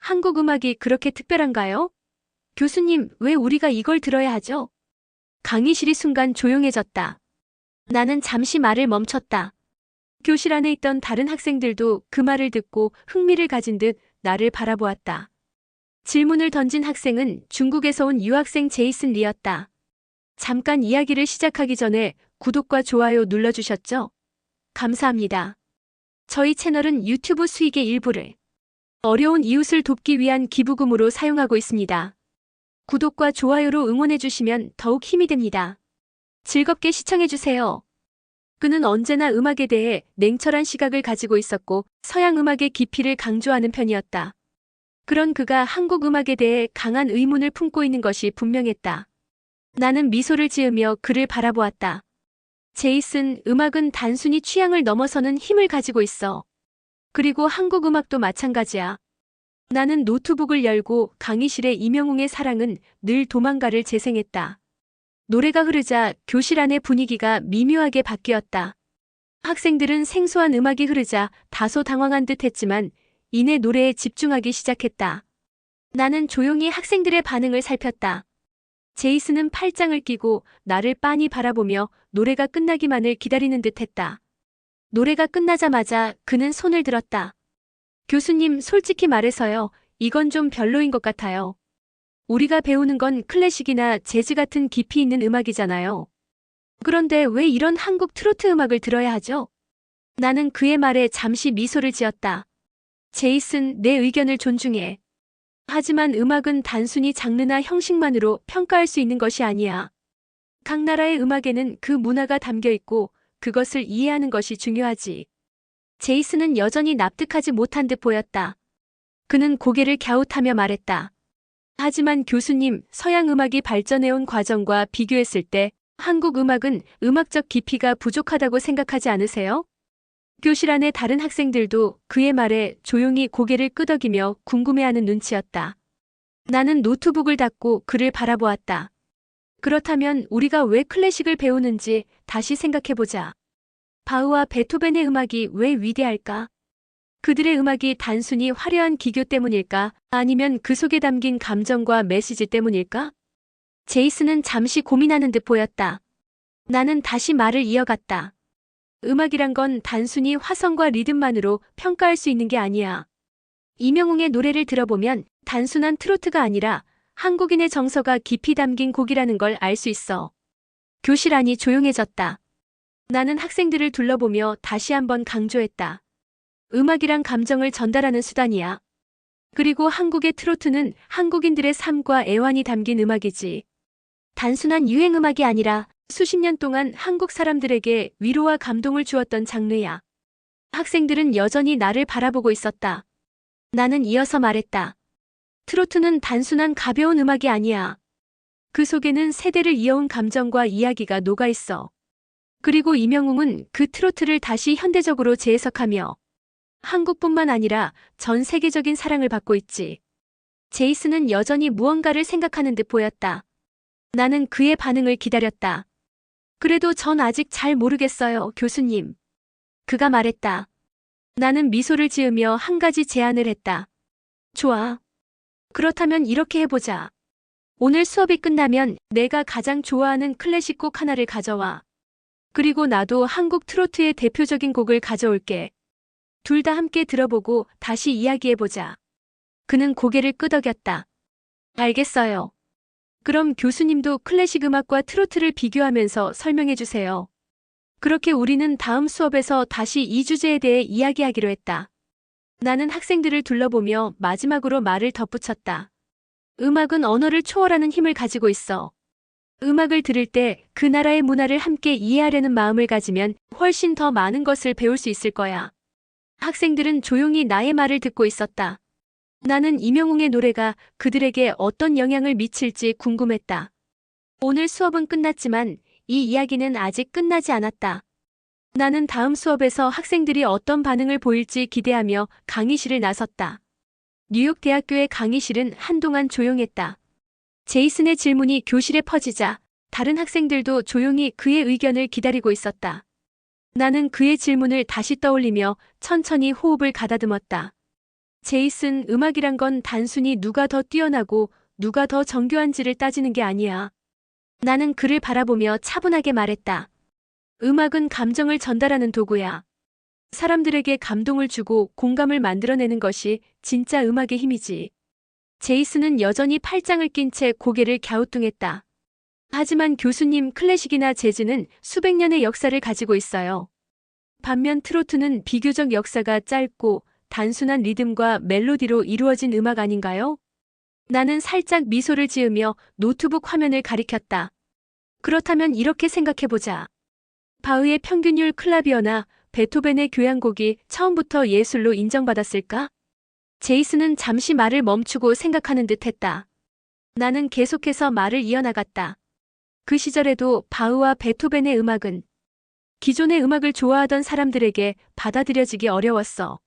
한국 음악이 그렇게 특별한가요? 교수님, 왜 우리가 이걸 들어야 하죠? 강의실이 순간 조용해졌다. 나는 잠시 말을 멈췄다. 교실 안에 있던 다른 학생들도 그 말을 듣고 흥미를 가진 듯 나를 바라보았다. 질문을 던진 학생은 중국에서 온 유학생 제이슨 리였다. 잠깐 이야기를 시작하기 전에 구독과 좋아요 눌러주셨죠? 감사합니다. 저희 채널은 유튜브 수익의 일부를 어려운 이웃을 돕기 위한 기부금으로 사용하고 있습니다. 구독과 좋아요로 응원해주시면 더욱 힘이 됩니다. 즐겁게 시청해주세요. 그는 언제나 음악에 대해 냉철한 시각을 가지고 있었고 서양 음악의 깊이를 강조하는 편이었다. 그런 그가 한국 음악에 대해 강한 의문을 품고 있는 것이 분명했다. 나는 미소를 지으며 그를 바라보았다. 제이슨, 음악은 단순히 취향을 넘어서는 힘을 가지고 있어. 그리고 한국 음악도 마찬가지야. 나는 노트북을 열고 강의실의 이명웅의 사랑은 늘 도망가를 재생했다. 노래가 흐르자 교실 안의 분위기가 미묘하게 바뀌었다. 학생들은 생소한 음악이 흐르자 다소 당황한 듯 했지만 이내 노래에 집중하기 시작했다. 나는 조용히 학생들의 반응을 살폈다. 제이슨은 팔짱을 끼고 나를 빤히 바라보며 노래가 끝나기만을 기다리는 듯 했다. 노래가 끝나자마자 그는 손을 들었다. 교수님, 솔직히 말해서요. 이건 좀 별로인 것 같아요. 우리가 배우는 건 클래식이나 재즈 같은 깊이 있는 음악이잖아요. 그런데 왜 이런 한국 트로트 음악을 들어야 하죠? 나는 그의 말에 잠시 미소를 지었다. 제이슨, 내 의견을 존중해. 하지만 음악은 단순히 장르나 형식만으로 평가할 수 있는 것이 아니야. 각 나라의 음악에는 그 문화가 담겨 있고 그것을 이해하는 것이 중요하지. 제이슨은 여전히 납득하지 못한 듯 보였다. 그는 고개를 갸웃하며 말했다. 하지만 교수님, 서양 음악이 발전해온 과정과 비교했을 때 한국 음악은 음악적 깊이가 부족하다고 생각하지 않으세요? 교실 안의 다른 학생들도 그의 말에 조용히 고개를 끄덕이며 궁금해하는 눈치였다. 나는 노트북을 닫고 그를 바라보았다. 그렇다면 우리가 왜 클래식을 배우는지 다시 생각해보자. 바흐와 베토벤의 음악이 왜 위대할까? 그들의 음악이 단순히 화려한 기교 때문일까? 아니면 그 속에 담긴 감정과 메시지 때문일까? 제이슨은 잠시 고민하는 듯 보였다. 나는 다시 말을 이어갔다. 음악이란 건 단순히 화성과 리듬만으로 평가할 수 있는 게 아니야. 이명웅의 노래를 들어보면 단순한 트로트가 아니라 한국인의 정서가 깊이 담긴 곡이라는 걸 알 수 있어. 교실 안이 조용해졌다. 나는 학생들을 둘러보며 다시 한번 강조했다. 음악이란 감정을 전달하는 수단이야. 그리고 한국의 트로트는 한국인들의 삶과 애환이 담긴 음악이지. 단순한 유행 음악이 아니라 수십 년 동안 한국 사람들에게 위로와 감동을 주었던 장르야. 학생들은 여전히 나를 바라보고 있었다. 나는 이어서 말했다. 트로트는 단순한 가벼운 음악이 아니야. 그 속에는 세대를 이어온 감정과 이야기가 녹아있어. 그리고 이명웅은 그 트로트를 다시 현대적으로 재해석하며 한국뿐만 아니라 전 세계적인 사랑을 받고 있지. 제이슨은 여전히 무언가를 생각하는 듯 보였다. 나는 그의 반응을 기다렸다. 그래도 전 아직 잘 모르겠어요, 교수님. 그가 말했다. 나는 미소를 지으며 한 가지 제안을 했다. 좋아. 그렇다면 이렇게 해보자. 오늘 수업이 끝나면 내가 가장 좋아하는 클래식 곡 하나를 가져와. 그리고 나도 한국 트로트의 대표적인 곡을 가져올게. 둘 다 함께 들어보고 다시 이야기해보자. 그는 고개를 끄덕였다. 알겠어요. 그럼 교수님도 클래식 음악과 트로트를 비교하면서 설명해주세요. 그렇게 우리는 다음 수업에서 다시 이 주제에 대해 이야기하기로 했다. 나는 학생들을 둘러보며 마지막으로 말을 덧붙였다. 음악은 언어를 초월하는 힘을 가지고 있어. 음악을 들을 때 그 나라의 문화를 함께 이해하려는 마음을 가지면 훨씬 더 많은 것을 배울 수 있을 거야. 학생들은 조용히 나의 말을 듣고 있었다. 나는 이명웅의 노래가 그들에게 어떤 영향을 미칠지 궁금했다. 오늘 수업은 끝났지만 이 이야기는 아직 끝나지 않았다. 나는 다음 수업에서 학생들이 어떤 반응을 보일지 기대하며 강의실을 나섰다. 뉴욕 대학교의 강의실은 한동안 조용했다. 제이슨의 질문이 교실에 퍼지자 다른 학생들도 조용히 그의 의견을 기다리고 있었다. 나는 그의 질문을 다시 떠올리며 천천히 호흡을 가다듬었다. 제이슨, 음악이란 건 단순히 누가 더 뛰어나고 누가 더 정교한지를 따지는 게 아니야. 나는 그를 바라보며 차분하게 말했다. 음악은 감정을 전달하는 도구야. 사람들에게 감동을 주고 공감을 만들어내는 것이 진짜 음악의 힘이지. 제이슨은 여전히 팔짱을 낀 채 고개를 갸우뚱했다. 하지만 교수님, 클래식이나 재즈는 수백 년의 역사를 가지고 있어요. 반면 트로트는 비교적 역사가 짧고 단순한 리듬과 멜로디로 이루어진 음악 아닌가요? 나는 살짝 미소를 지으며 노트북 화면을 가리켰다. 그렇다면 이렇게 생각해보자. 바흐의 평균율 클라비어나 베토벤의 교향곡이 처음부터 예술로 인정받았을까? 제이슨은 잠시 말을 멈추고 생각하는 듯 했다. 나는 계속해서 말을 이어나갔다. 그 시절에도 바흐와 베토벤의 음악은 기존의 음악을 좋아하던 사람들에게 받아들여지기 어려웠어.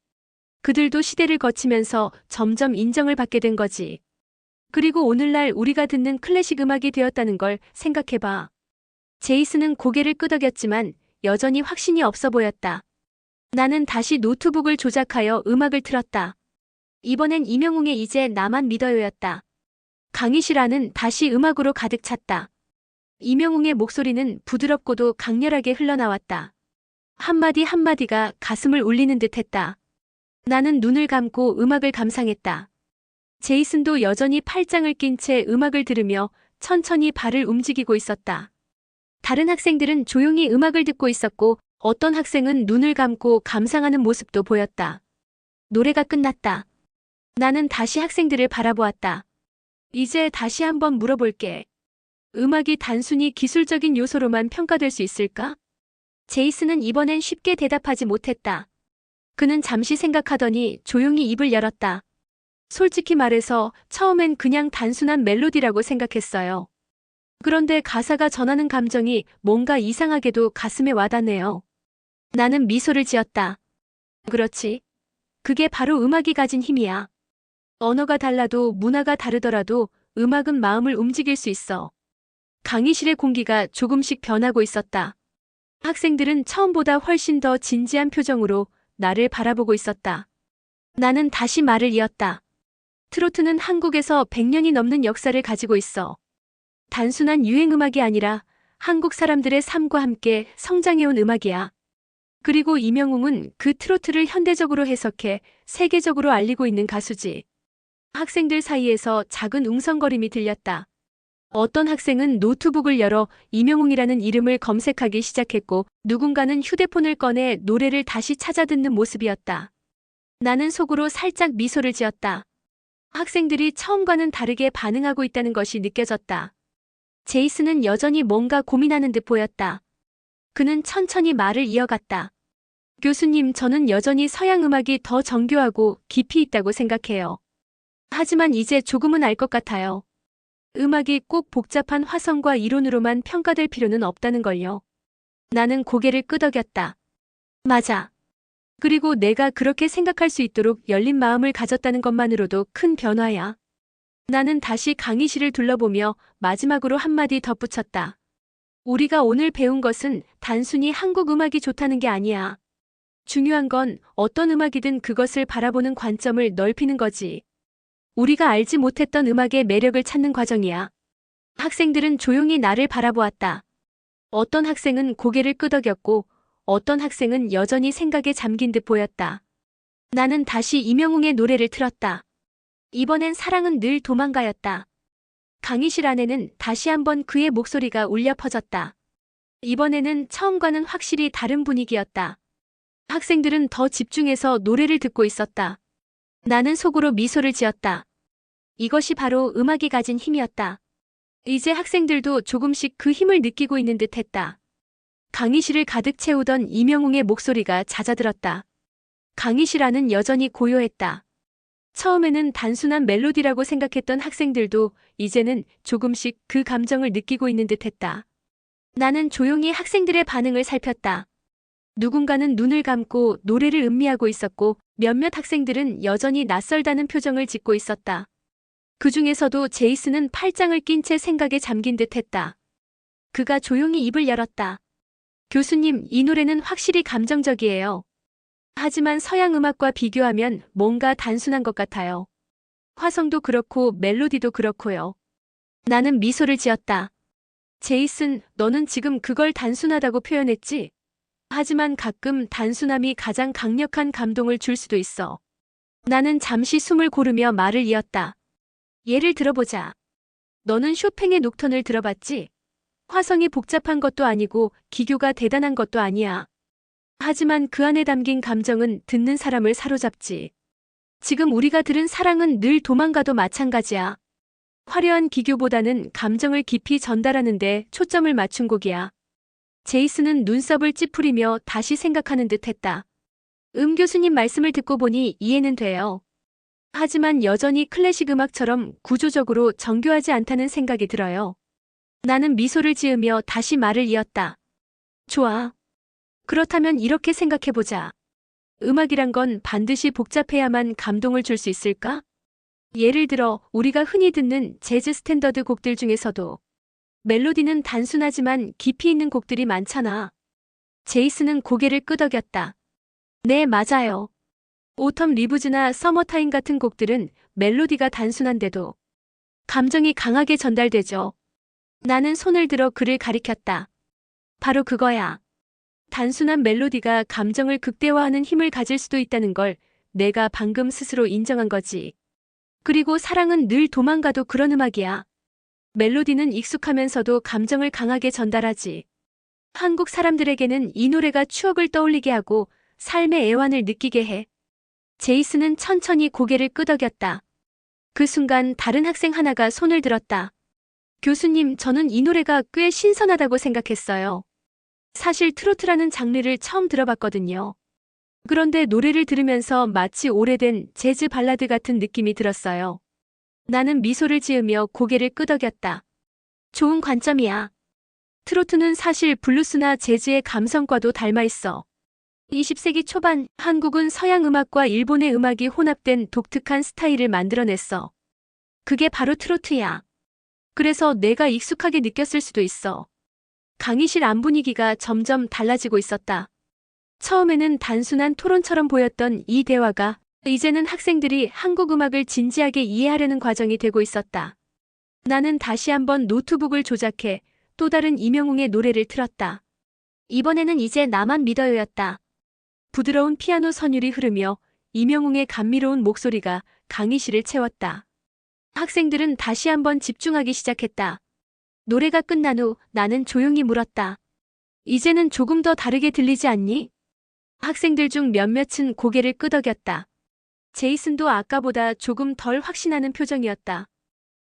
그들도 시대를 거치면서 점점 인정을 받게 된 거지. 그리고 오늘날 우리가 듣는 클래식 음악이 되었다는 걸 생각해봐. 제이슨은 고개를 끄덕였지만 여전히 확신이 없어 보였다. 나는 다시 노트북을 조작하여 음악을 틀었다. 이번엔 임영웅의 이제 나만 믿어요였다. 강의실 안은 다시 음악으로 가득 찼다. 임영웅의 목소리는 부드럽고도 강렬하게 흘러나왔다. 한마디 한마디가 가슴을 울리는 듯했다. 나는 눈을 감고 음악을 감상했다. 제이슨도 여전히 팔짱을 낀 채 음악을 들으며 천천히 발을 움직이고 있었다. 다른 학생들은 조용히 음악을 듣고 있었고 어떤 학생은 눈을 감고 감상하는 모습도 보였다. 노래가 끝났다. 나는 다시 학생들을 바라보았다. 이제 다시 한번 물어볼게. 음악이 단순히 기술적인 요소로만 평가될 수 있을까? 제이슨은 이번엔 쉽게 대답하지 못했다. 그는 잠시 생각하더니 조용히 입을 열었다. 솔직히 말해서 처음엔 그냥 단순한 멜로디라고 생각했어요. 그런데 가사가 전하는 감정이 뭔가 이상하게도 가슴에 와닿네요. 나는 미소를 지었다. 그렇지. 그게 바로 음악이 가진 힘이야. 언어가 달라도 문화가 다르더라도 음악은 마음을 움직일 수 있어. 강의실의 공기가 조금씩 변하고 있었다. 학생들은 처음보다 훨씬 더 진지한 표정으로 나를 바라보고 있었다. 나는 다시 말을 이었다. 트로트는 한국에서 100년이 넘는 역사를 가지고 있어. 단순한 유행음악이 아니라 한국 사람들의 삶과 함께 성장해온 음악이야. 그리고 임영웅은 그 트로트를 현대적으로 해석해 세계적으로 알리고 있는 가수지. 학생들 사이에서 작은 웅성거림이 들렸다. 어떤 학생은 노트북을 열어 임영웅이라는 이름을 검색하기 시작했고 누군가는 휴대폰을 꺼내 노래를 다시 찾아 듣는 모습이었다. 나는 속으로 살짝 미소를 지었다. 학생들이 처음과는 다르게 반응하고 있다는 것이 느껴졌다. 제이슨은 여전히 뭔가 고민하는 듯 보였다. 그는 천천히 말을 이어갔다. 교수님, 저는 여전히 서양 음악이 더 정교하고 깊이 있다고 생각해요. 하지만 이제 조금은 알 것 같아요. 음악이 꼭 복잡한 화성과 이론으로만 평가될 필요는 없다는 걸요. 나는 고개를 끄덕였다. 맞아. 그리고 내가 그렇게 생각할 수 있도록 열린 마음을 가졌다는 것만으로도 큰 변화야. 나는 다시 강의실을 둘러보며 마지막으로 한마디 덧붙였다. 우리가 오늘 배운 것은 단순히 한국 음악이 좋다는 게 아니야. 중요한 건 어떤 음악이든 그것을 바라보는 관점을 넓히는 거지. 우리가 알지 못했던 음악의 매력을 찾는 과정이야. 학생들은 조용히 나를 바라보았다. 어떤 학생은 고개를 끄덕였고 어떤 학생은 여전히 생각에 잠긴 듯 보였다. 나는 다시 임영웅의 노래를 틀었다. 이번엔 사랑은 늘 도망가였다. 강의실 안에는 다시 한번 그의 목소리가 울려 퍼졌다. 이번에는 처음과는 확실히 다른 분위기였다. 학생들은 더 집중해서 노래를 듣고 있었다. 나는 속으로 미소를 지었다. 이것이 바로 음악이 가진 힘이었다. 이제 학생들도 조금씩 그 힘을 느끼고 있는 듯 했다. 강의실을 가득 채우던 임영웅의 목소리가 잦아들었다. 강의실 안은 여전히 고요했다. 처음에는 단순한 멜로디라고 생각했던 학생들도 이제는 조금씩 그 감정을 느끼고 있는 듯 했다. 나는 조용히 학생들의 반응을 살폈다. 누군가는 눈을 감고 노래를 음미하고 있었고 몇몇 학생들은 여전히 낯설다는 표정을 짓고 있었다. 그 중에서도 제이슨은 팔짱을 낀 채 생각에 잠긴 듯 했다. 그가 조용히 입을 열었다. 교수님, 이 노래는 확실히 감정적이에요. 하지만 서양 음악과 비교하면 뭔가 단순한 것 같아요. 화성도 그렇고 멜로디도 그렇고요. 나는 미소를 지었다. 제이슨, 너는 지금 그걸 단순하다고 표현했지? 하지만 가끔 단순함이 가장 강력한 감동을 줄 수도 있어. 나는 잠시 숨을 고르며 말을 이었다. 예를 들어보자. 너는 쇼팽의 녹턴을 들어봤지? 화성이 복잡한 것도 아니고 기교가 대단한 것도 아니야. 하지만 그 안에 담긴 감정은 듣는 사람을 사로잡지. 지금 우리가 들은 사랑은 늘 도망가도 마찬가지야. 화려한 기교보다는 감정을 깊이 전달하는 데 초점을 맞춘 곡이야. 제이슨은 눈썹을 찌푸리며 다시 생각하는 듯 했다. 교수님 말씀을 듣고 보니 이해는 돼요. 하지만 여전히 클래식 음악처럼 구조적으로 정교하지 않다는 생각이 들어요. 나는 미소를 지으며 다시 말을 이었다. 좋아. 그렇다면 이렇게 생각해보자. 음악이란 건 반드시 복잡해야만 감동을 줄 수 있을까? 예를 들어 우리가 흔히 듣는 재즈 스탠더드 곡들 중에서도 멜로디는 단순하지만 깊이 있는 곡들이 많잖아. 제이슨은 고개를 끄덕였다. 네, 맞아요. 오텀 리브즈나 서머타임 같은 곡들은 멜로디가 단순한데도 감정이 강하게 전달되죠. 나는 손을 들어 그를 가리켰다. 바로 그거야. 단순한 멜로디가 감정을 극대화하는 힘을 가질 수도 있다는 걸 내가 방금 스스로 인정한 거지. 그리고 사랑은 늘 도망가도 그런 음악이야. 멜로디는 익숙하면서도 감정을 강하게 전달하지. 한국 사람들에게는 이 노래가 추억을 떠올리게 하고 삶의 애환을 느끼게 해. 제이슨은 천천히 고개를 끄덕였다. 그 순간 다른 학생 하나가 손을 들었다. 교수님, 저는 이 노래가 꽤 신선하다고 생각했어요. 사실 트로트라는 장르를 처음 들어봤거든요. 그런데 노래를 들으면서 마치 오래된 재즈 발라드 같은 느낌이 들었어요. 나는 미소를 지으며 고개를 끄덕였다. 좋은 관점이야. 트로트는 사실 블루스나 재즈의 감성과도 닮아 있어. 20세기 초반 한국은 서양 음악과 일본의 음악이 혼합된 독특한 스타일을 만들어냈어. 그게 바로 트로트야. 그래서 내가 익숙하게 느꼈을 수도 있어. 강의실 안 분위기가 점점 달라지고 있었다. 처음에는 단순한 토론처럼 보였던 이 대화가 이제는 학생들이 한국 음악을 진지하게 이해하려는 과정이 되고 있었다. 나는 다시 한번 노트북을 조작해 또 다른 임영웅의 노래를 틀었다. 이번에는 이제 나만 믿어요였다. 부드러운 피아노 선율이 흐르며 임영웅의 감미로운 목소리가 강의실을 채웠다. 학생들은 다시 한번 집중하기 시작했다. 노래가 끝난 후 나는 조용히 물었다. 이제는 조금 더 다르게 들리지 않니? 학생들 중 몇몇은 고개를 끄덕였다. 제이슨도 아까보다 조금 덜 확신하는 표정이었다.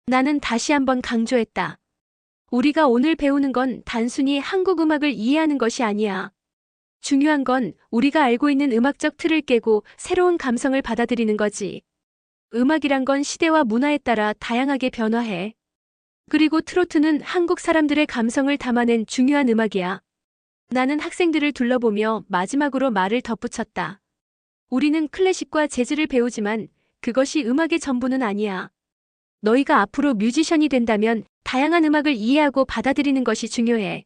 나는 다시 한번 강조했다. 우리가 오늘 배우는 건 단순히 한국 음악을 이해하는 것이 아니야. 중요한 건 우리가 알고 있는 음악적 틀을 깨고 새로운 감성을 받아들이는 거지. 음악이란 건 시대와 문화에 따라 다양하게 변화해. 그리고 트로트는 한국 사람들의 감성을 담아낸 중요한 음악이야. 나는 학생들을 둘러보며 마지막으로 말을 덧붙였다. 우리는 클래식과 재즈를 배우지만 그것이 음악의 전부는 아니야. 너희가 앞으로 뮤지션이 된다면 다양한 음악을 이해하고 받아들이는 것이 중요해.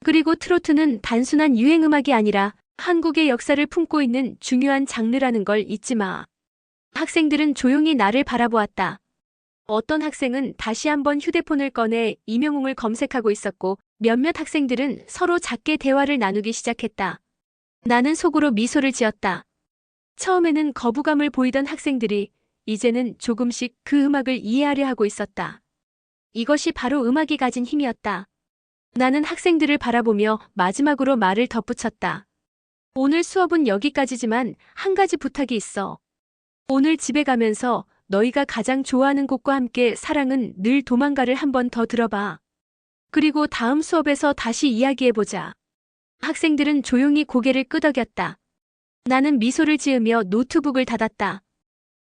그리고 트로트는 단순한 유행 음악이 아니라 한국의 역사를 품고 있는 중요한 장르라는 걸 잊지 마. 학생들은 조용히 나를 바라보았다. 어떤 학생은 다시 한번 휴대폰을 꺼내 임영웅을 검색하고 있었고 몇몇 학생들은 서로 작게 대화를 나누기 시작했다. 나는 속으로 미소를 지었다. 처음에는 거부감을 보이던 학생들이 이제는 조금씩 그 음악을 이해하려 하고 있었다. 이것이 바로 음악이 가진 힘이었다. 나는 학생들을 바라보며 마지막으로 말을 덧붙였다. 오늘 수업은 여기까지지만 한 가지 부탁이 있어. 오늘 집에 가면서 너희가 가장 좋아하는 곡과 함께 사랑은 늘 도망가를 한 번 더 들어봐. 그리고 다음 수업에서 다시 이야기해보자. 학생들은 조용히 고개를 끄덕였다. 나는 미소를 지으며 노트북을 닫았다.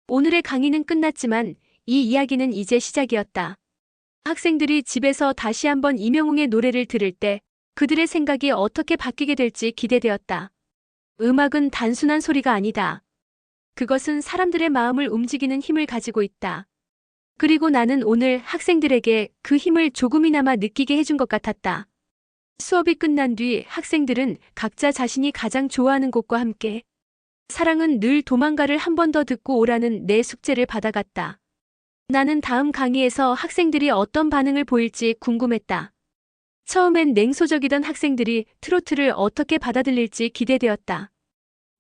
오늘의 강의는 끝났지만 이 이야기는 이제 시작이었다. 학생들이 집에서 다시 한번 임영웅의 노래를 들을 때 그들의 생각이 어떻게 바뀌게 될지 기대되었다. 음악은 단순한 소리가 아니다. 그것은 사람들의 마음을 움직이는 힘을 가지고 있다. 그리고 나는 오늘 학생들에게 그 힘을 조금이나마 느끼게 해준 것 같았다. 수업이 끝난 뒤 학생들은 각자 자신이 가장 좋아하는 곡과 함께 사랑은 늘 도망가를 한 번 더 듣고 오라는 내 숙제를 받아갔다. 나는 다음 강의에서 학생들이 어떤 반응을 보일지 궁금했다. 처음엔 냉소적이던 학생들이 트로트를 어떻게 받아들일지 기대되었다.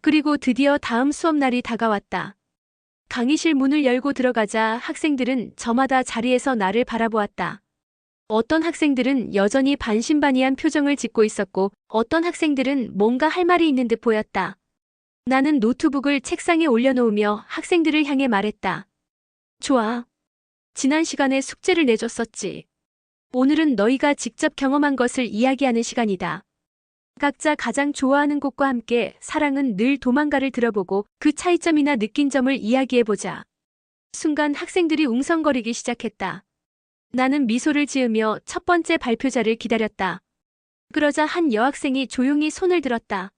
그리고 드디어 다음 수업 날이 다가왔다. 강의실 문을 열고 들어가자 학생들은 저마다 자리에서 나를 바라보았다. 어떤 학생들은 여전히 반신반의한 표정을 짓고 있었고 어떤 학생들은 뭔가 할 말이 있는 듯 보였다. 나는 노트북을 책상에 올려놓으며 학생들을 향해 말했다. 좋아. 지난 시간에 숙제를 내줬었지. 오늘은 너희가 직접 경험한 것을 이야기하는 시간이다. 각자 가장 좋아하는 곡과 함께 사랑은 늘 도망가를 들어보고 그 차이점이나 느낀 점을 이야기해보자. 순간 학생들이 웅성거리기 시작했다. 나는 미소를 지으며 첫 번째 발표자를 기다렸다. 그러자 한 여학생이 조용히 손을 들었다.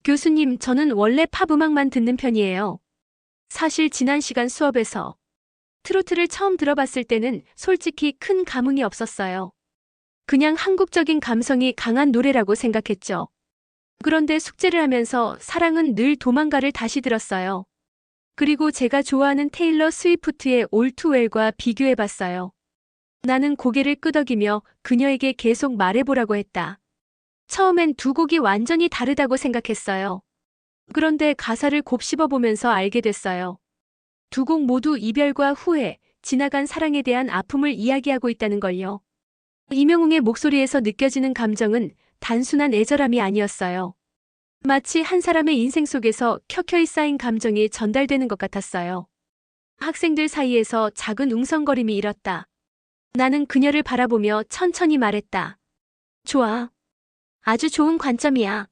교수님, 저는 원래 팝 음악만 듣는 편이에요. 사실 지난 시간 수업에서 트로트를 처음 들어봤을 때는 솔직히 큰 감흥이 없었어요. 그냥 한국적인 감성이 강한 노래라고 생각했죠. 그런데 숙제를 하면서 사랑은 늘 도망가를 다시 들었어요. 그리고 제가 좋아하는 테일러 스위프트의 올 투 웰과 비교해봤어요. 나는 고개를 끄덕이며 그녀에게 계속 말해보라고 했다. 처음엔 두 곡이 완전히 다르다고 생각했어요. 그런데 가사를 곱씹어보면서 알게 됐어요. 두 곡 모두 이별과 후회, 지나간 사랑에 대한 아픔을 이야기하고 있다는 걸요. 이명웅의 목소리에서 느껴지는 감정은 단순한 애절함이 아니었어요. 마치 한 사람의 인생 속에서 켜켜이 쌓인 감정이 전달되는 것 같았어요. 학생들 사이에서 작은 웅성거림이 일었다. 나는 그녀를 바라보며 천천히 말했다. 좋아. 아주 좋은 관점이야.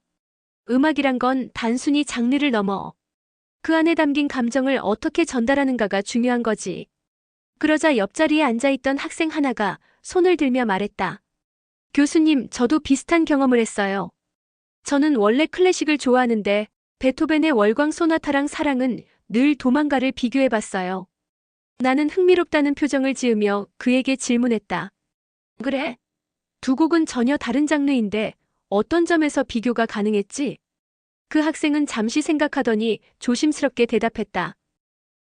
음악이란 건 단순히 장르를 넘어 그 안에 담긴 감정을 어떻게 전달하는가가 중요한 거지. 그러자 옆자리에 앉아있던 학생 하나가 손을 들며 말했다. 교수님, 저도 비슷한 경험을 했어요. 저는 원래 클래식을 좋아하는데 베토벤의 월광 소나타랑 사랑은 늘 도망가를 비교해봤어요. 나는 흥미롭다는 표정을 지으며 그에게 질문했다. 그래? 두 곡은 전혀 다른 장르인데 어떤 점에서 비교가 가능했지? 그 학생은 잠시 생각하더니 조심스럽게 대답했다.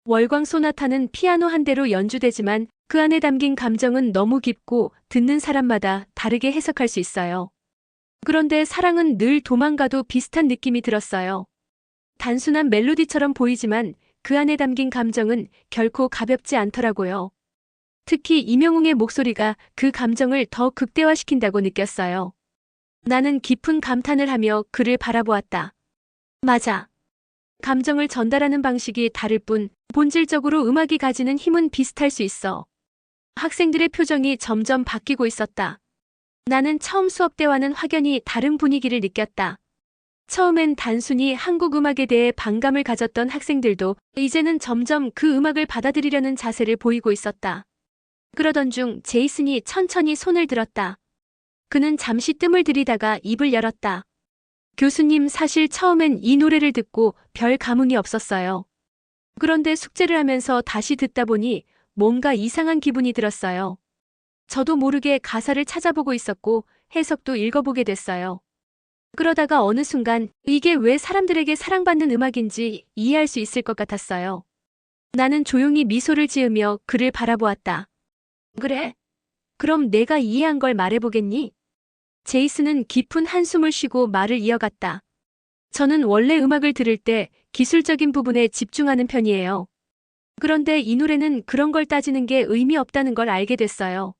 월광 소나타는 피아노 한 대로 연주되지만 그 안에 담긴 감정은 너무 깊고 듣는 사람마다 다르게 해석할 수 있어요. 그런데 사랑은 늘 도망가도 비슷한 느낌이 들었어요. 단순한 멜로디처럼 보이지만 그 안에 담긴 감정은 결코 가볍지 않더라고요. 특히 이명웅의 목소리가 그 감정을 더 극대화시킨다고 느꼈어요. 나는 깊은 감탄을 하며 그를 바라보았다. 맞아. 감정을 전달하는 방식이 다를 뿐 본질적으로 음악이 가지는 힘은 비슷할 수 있어. 학생들의 표정이 점점 바뀌고 있었다. 나는 처음 수업 때와는 확연히 다른 분위기를 느꼈다. 처음엔 단순히 한국 음악에 대해 반감을 가졌던 학생들도 이제는 점점 그 음악을 받아들이려는 자세를 보이고 있었다. 그러던 중 제이슨이 천천히 손을 들었다. 그는 잠시 뜸을 들이다가 입을 열었다. 교수님, 사실 처음엔 이 노래를 듣고 별 감흥이 없었어요. 그런데 숙제를 하면서 다시 듣다 보니 뭔가 이상한 기분이 들었어요. 저도 모르게 가사를 찾아보고 있었고 해석도 읽어보게 됐어요. 그러다가 어느 순간 이게 왜 사람들에게 사랑받는 음악인지 이해할 수 있을 것 같았어요. 나는 조용히 미소를 지으며 그를 바라보았다. 그래? 그럼 내가 이해한 걸 말해보겠니? 제이슨은 깊은 한숨을 쉬고 말을 이어갔다. 저는 원래 음악을 들을 때 기술적인 부분에 집중하는 편이에요. 그런데 이 노래는 그런 걸 따지는 게 의미 없다는 걸 알게 됐어요.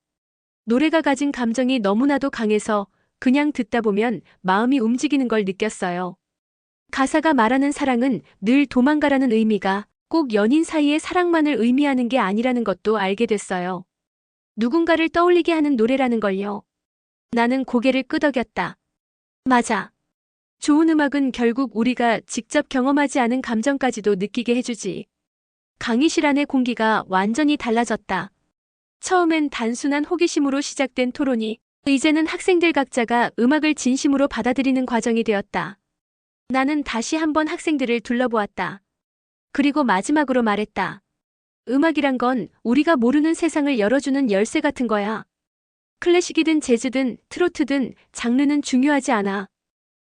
노래가 가진 감정이 너무나도 강해서 그냥 듣다 보면 마음이 움직이는 걸 느꼈어요. 가사가 말하는 사랑은 늘 도망가라는 의미가 꼭 연인 사이의 사랑만을 의미하는 게 아니라는 것도 알게 됐어요. 누군가를 떠올리게 하는 노래라는 걸요. 나는 고개를 끄덕였다. 맞아. 좋은 음악은 결국 우리가 직접 경험하지 않은 감정까지도 느끼게 해주지. 강의실 안의 공기가 완전히 달라졌다. 처음엔 단순한 호기심으로 시작된 토론이 이제는 학생들 각자가 음악을 진심으로 받아들이는 과정이 되었다. 나는 다시 한번 학생들을 둘러보았다. 그리고 마지막으로 말했다. 음악이란 건 우리가 모르는 세상을 열어주는 열쇠 같은 거야. 클래식이든 재즈든 트로트든 장르는 중요하지 않아.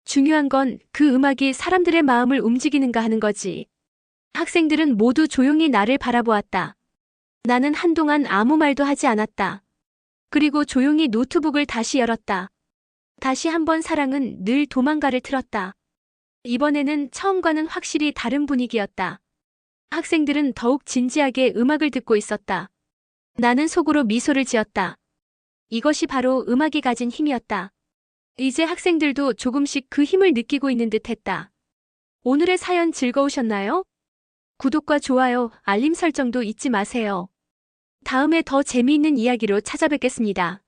중요한 건 그 음악이 사람들의 마음을 움직이는가 하는 거지. 학생들은 모두 조용히 나를 바라보았다. 나는 한동안 아무 말도 하지 않았다. 그리고 조용히 노트북을 다시 열었다. 다시 한번 사랑은 늘 도망가를 틀었다. 이번에는 처음과는 확실히 다른 분위기였다. 학생들은 더욱 진지하게 음악을 듣고 있었다. 나는 속으로 미소를 지었다. 이것이 바로 음악이 가진 힘이었다. 이제 학생들도 조금씩 그 힘을 느끼고 있는 듯했다. 오늘의 사연 즐거우셨나요? 구독과 좋아요, 알림 설정도 잊지 마세요. 다음에 더 재미있는 이야기로 찾아뵙겠습니다.